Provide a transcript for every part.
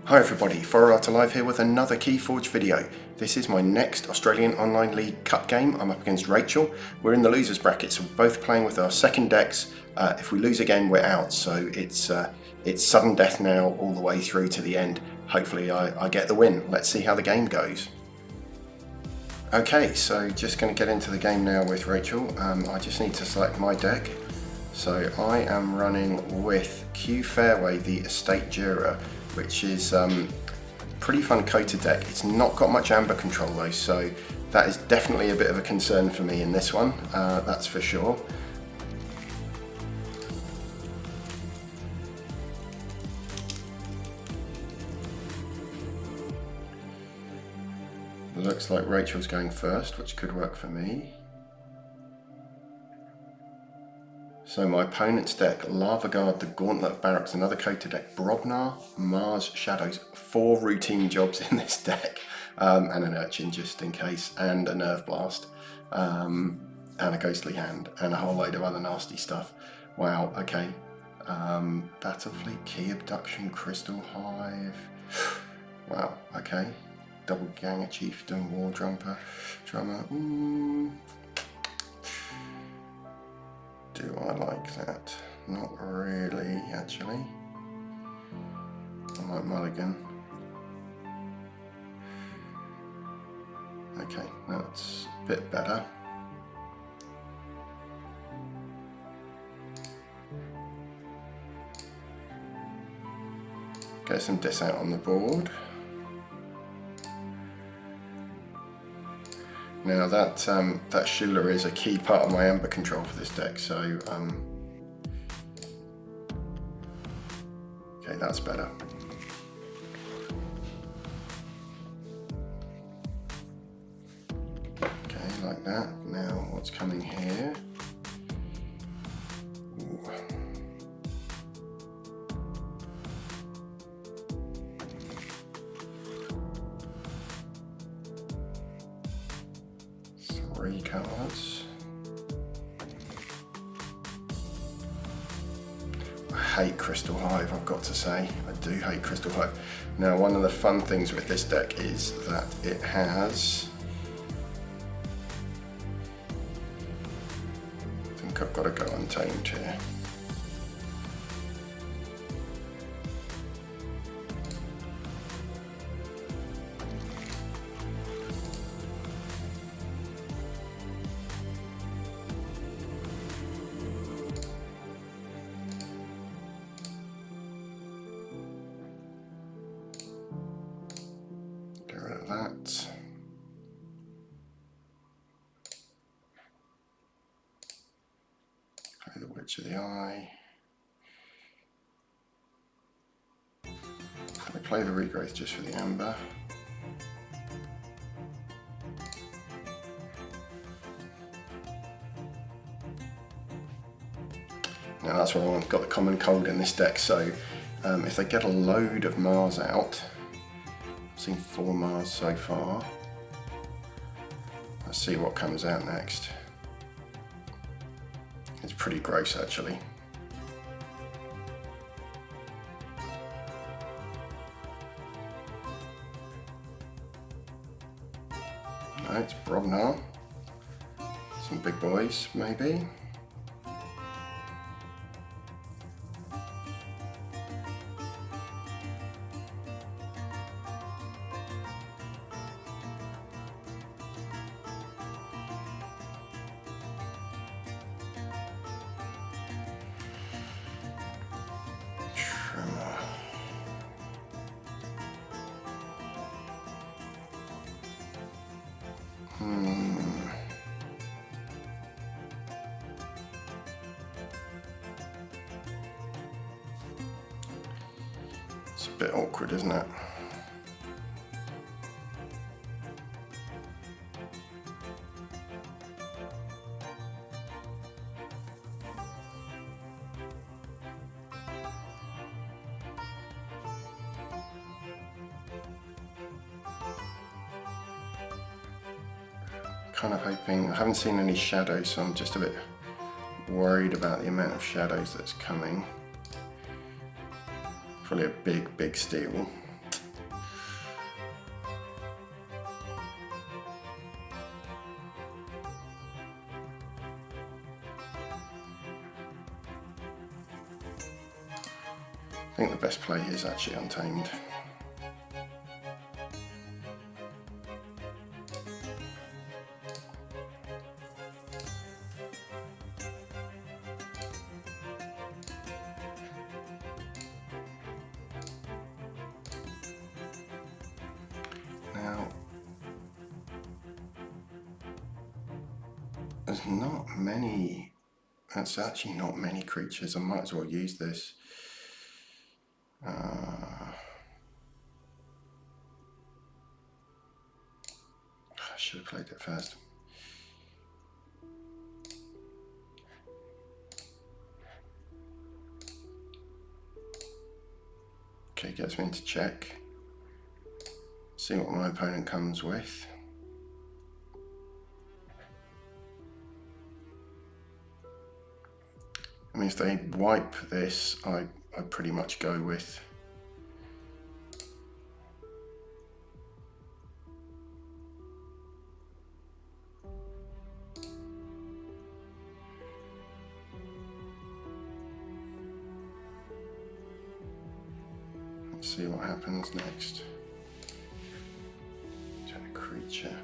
Hi everybody, Forrata Live here with another Keyforge video. This is my next Australian Online League Cup game. I'm up against Rachel. We're in the losers bracket, so we're both playing with our second decks. If we lose again, we're out, so it's sudden death now all the way through to the end. Hopefully I get the win. Let's see how the game goes. Okay, so just going to get into the game now with Rachel. I just need to select my deck. So I am running with Fairway, the Estate Juror, which is pretty fun coated deck. It's not got much amber control though, so that is definitely a bit of a concern for me in this one, that's for sure. Looks like Rachel's going first, which could work for me. So my opponent's deck, Lava Guard, the Gauntlet of Barracks, another coated deck, Brobnar, Mars, Shadows, 4 routine jobs in this deck, and an Urchin just in case, and a Nerve Blast, and a Ghostly Hand, and a whole load of other nasty stuff. Wow, okay. Battlefleet, Key Abduction, Crystal Hive. Wow, okay. Double Ganger Chieftain, War Drummer. Do I like that? Not really, actually. I like Mulligan. Okay, that's a bit better. Get some dis out on the board. Now that Shula is a key part of my amber control for this deck, so okay, that's better. Okay, like that. Now what's coming here? Ooh. 3 cards. I hate Crystal Hive, I've got to say. I do hate Crystal Hive. Now, one of the fun things with this deck is that it has... I think I've got to go Untamed here. That. Play the Witch of the Eye. I play the Regrowth just for the amber. Now that's where I've got the Common Cold in this deck, so if they get a load of Mars out, seen 4 Mars so far. Let's see what comes out next. It's pretty gross actually. No, it's Brobnar. Some big boys maybe. It's a bit awkward, isn't it? Kind of hoping, I haven't seen any shadows, so I'm just a bit worried about the amount of shadows that's coming. Probably a big steal. think the best play is actually Untamed. Now, there's not many, that's actually not many creatures. I might as well use this. I should have played it first. Okay, gets me into check. See what my opponent comes with. I mean, if they wipe this, I pretty much go with see what happens next. To a creature.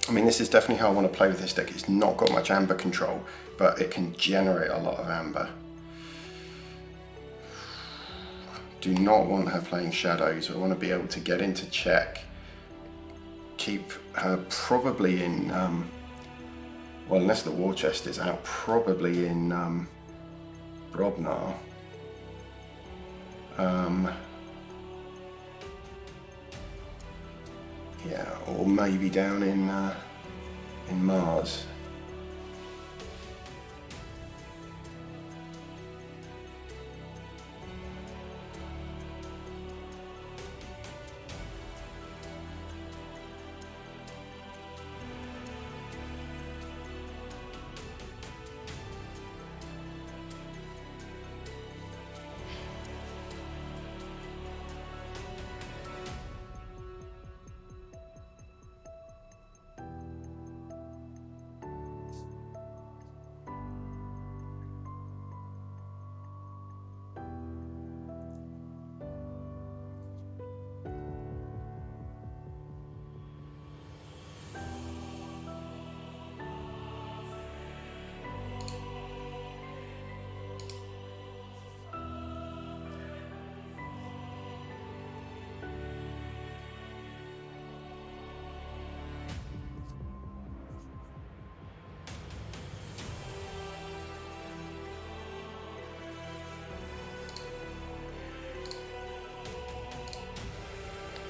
I mean, this is definitely how I want to play with this deck. It's not got much amber control, but it can generate a lot of amber. Do not want her playing shadows. I want to be able to get into check. Keep her probably in, well, unless the war chest is out, probably in Brobnar. Yeah, or maybe down in Mars.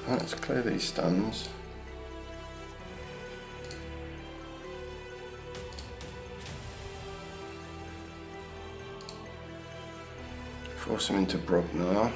Let's clear these stuns. Force them into Brobnar.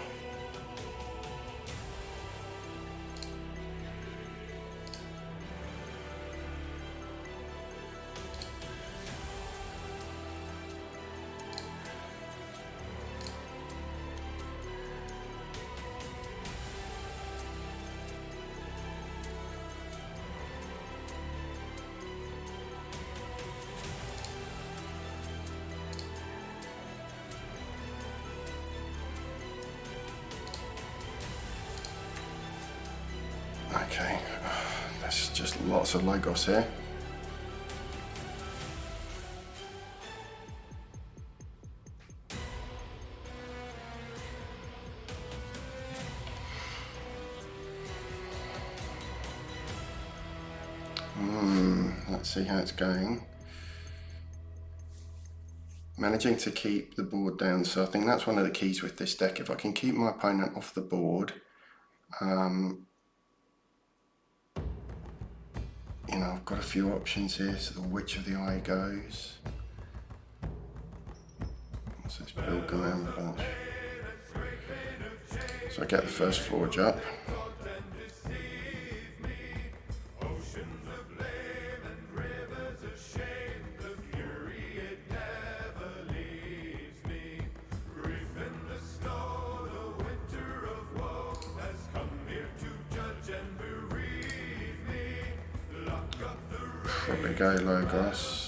Okay, there's just lots of Logos here. Let's see how it's going. Managing to keep the board down, so I think that's one of the keys with this deck. If I can keep my opponent off the board, you know, I've got a few options here, so the Witch of the Eye goes. What's this build going on about? So I get the first forge up. Probably go low grass.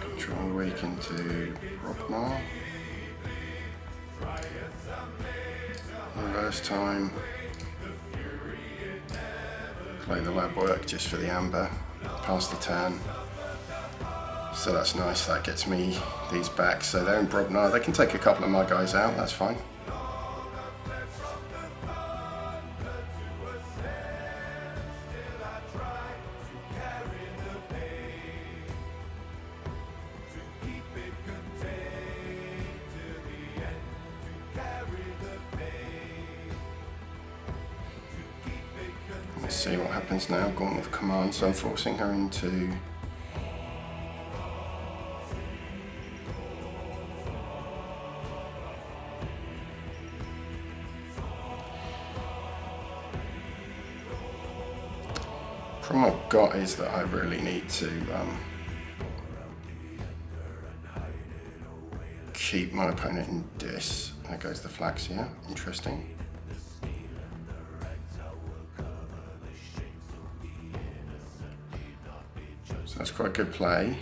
Control weak into Rockmar. Reverse time. Play the lab work just for the amber. Past the turn. So that's nice, that gets me these back. So they're in Brobnar. They can take a couple of my guys out, that's fine. Let's see what happens now. Gauntlet of Command, so I'm forcing her into problem I've got is that I really need to keep my opponent in dis. There goes the flax here, interesting. So that's quite a good play.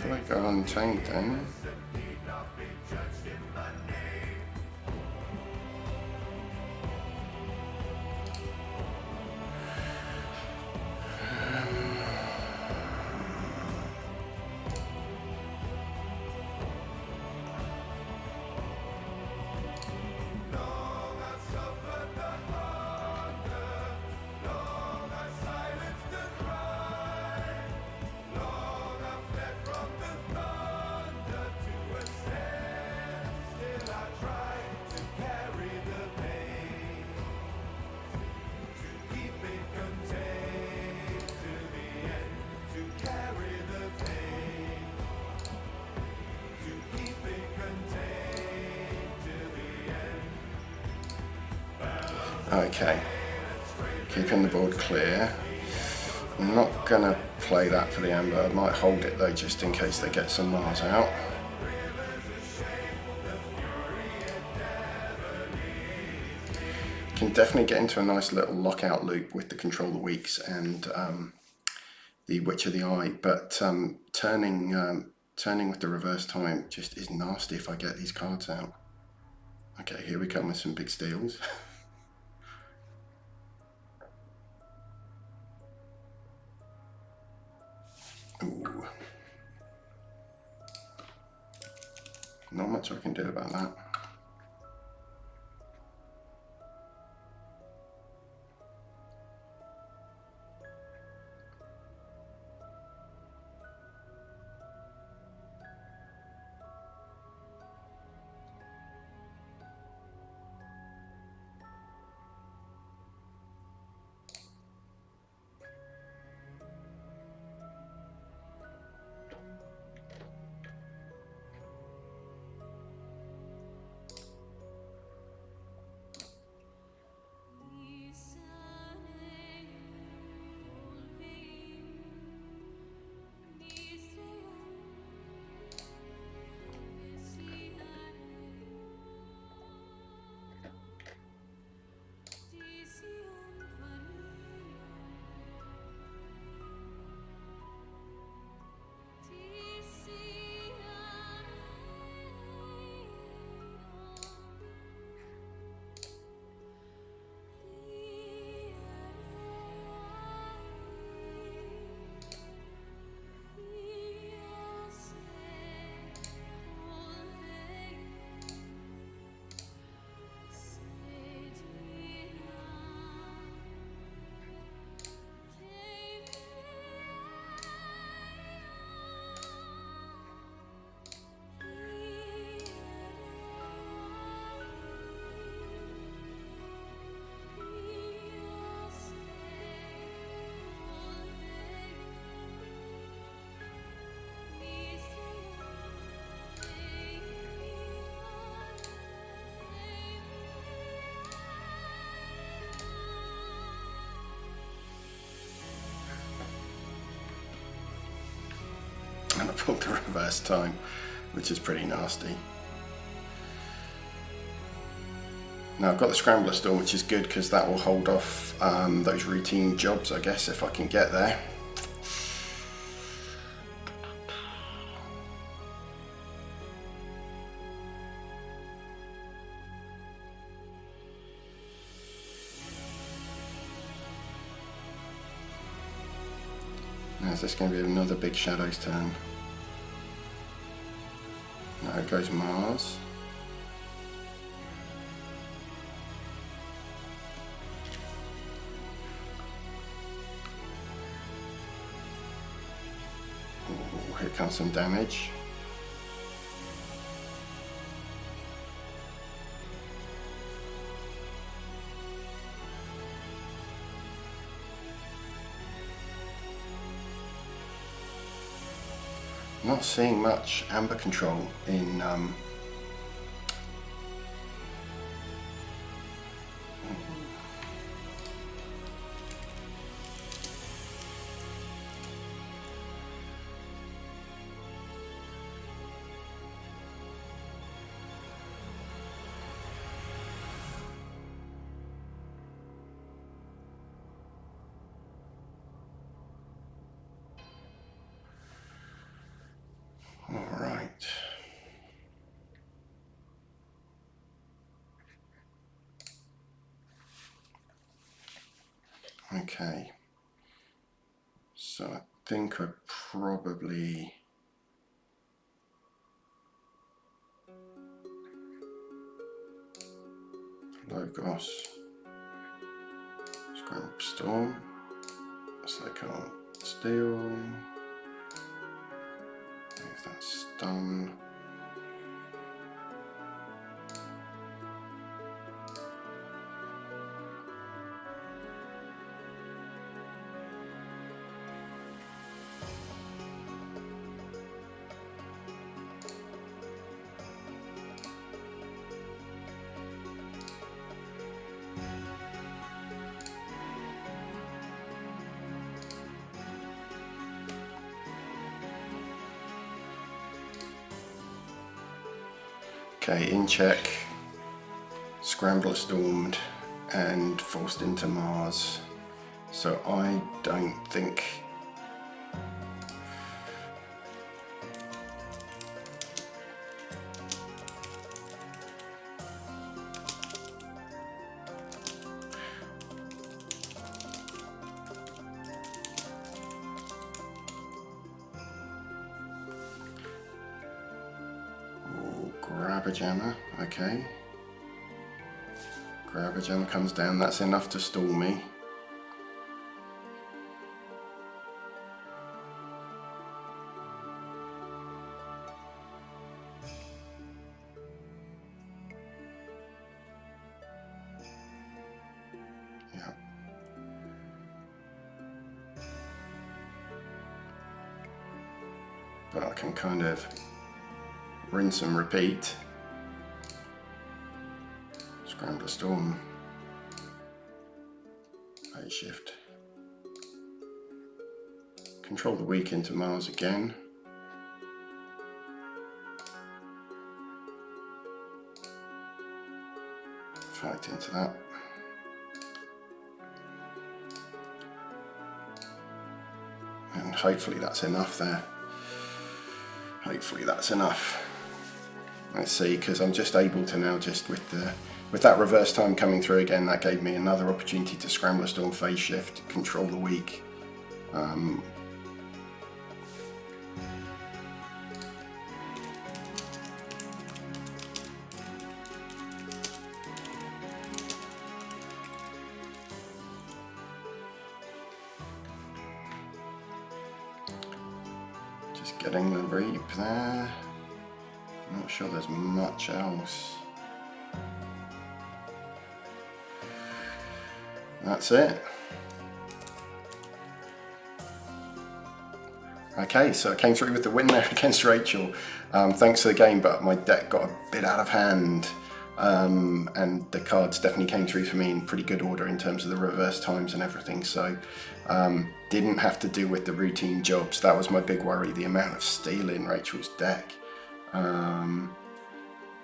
Do I go untamed then? Okay, keeping the board clear. I'm not gonna play that for the amber. I might hold it though, just in case they get some Mars out. Can definitely get into a nice little lockout loop with the control the weaks and the Witch of the Eye, but turning with the reverse time just is nasty if I get these cards out. Okay, here we come with some big steals. Ooh. Not much I can do about that. pulled the reverse time, which is pretty nasty. Now I've got the Scrambler Storm, which is good because that will hold off those routine jobs, I guess, if I can get there. Now is this going to be another big Shadows turn? No, it goes Mars. Ooh, here comes some damage. Not seeing much amber control in all right. Okay. So I think I probably Logos, Scramble Storm, so they can't steal. If that's done. Okay, in check, Scrambler stormed and forced into Mars. So I don't think Grab a Jammer, okay. Grab a Jammer comes down, that's enough to stall me. Yeah. But I can kind of rinse and repeat. Scrambler Storm, A shift, control the weak into Mars again, fight into that, and hopefully that's enough there. Hopefully that's enough. Let's see, because I'm just able to now, just with that reverse time coming through again, that gave me another opportunity to Scrambler Storm, phase shift, control the weak. Just getting the reap there. Not sure there's much else. That's it. Okay, so I came through with the win there against Rachel. Thanks for the game, but my deck got a bit out of hand. and the cards definitely came through for me in pretty good order in terms of the reverse times and everything. So didn't have to deal with the routine jobs. That was my big worry, the amount of steel in Rachel's deck.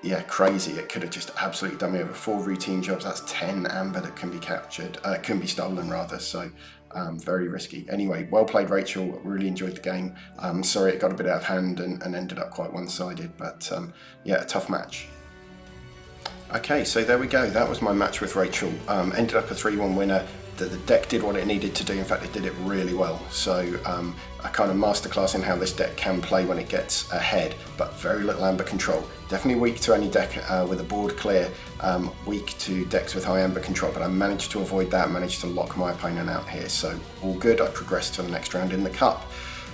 Yeah, crazy. It could have just absolutely done me over. 4 routine jobs, that's 10 amber that can be captured, can be stolen rather, so very risky. Anyway, well played Rachel, really enjoyed the game. Sorry it got a bit out of hand and ended up quite one-sided, but yeah, a tough match. Okay, so there we go, that was my match with Rachel. Ended up a 3-1 winner. The deck did what it needed to do. In fact, it did it really well. So a kind of masterclass in how this deck can play when it gets ahead, but very little amber control. Definitely weak to any deck with a board clear, weak to decks with high amber control, but I managed to avoid that, managed to lock my opponent out here. So all good, I progressed to the next round in the cup.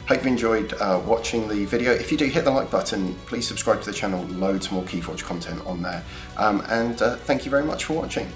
Hope you enjoyed watching the video. If you do, hit the like button, please subscribe to the channel, loads more Keyforge content on there. And thank you very much for watching.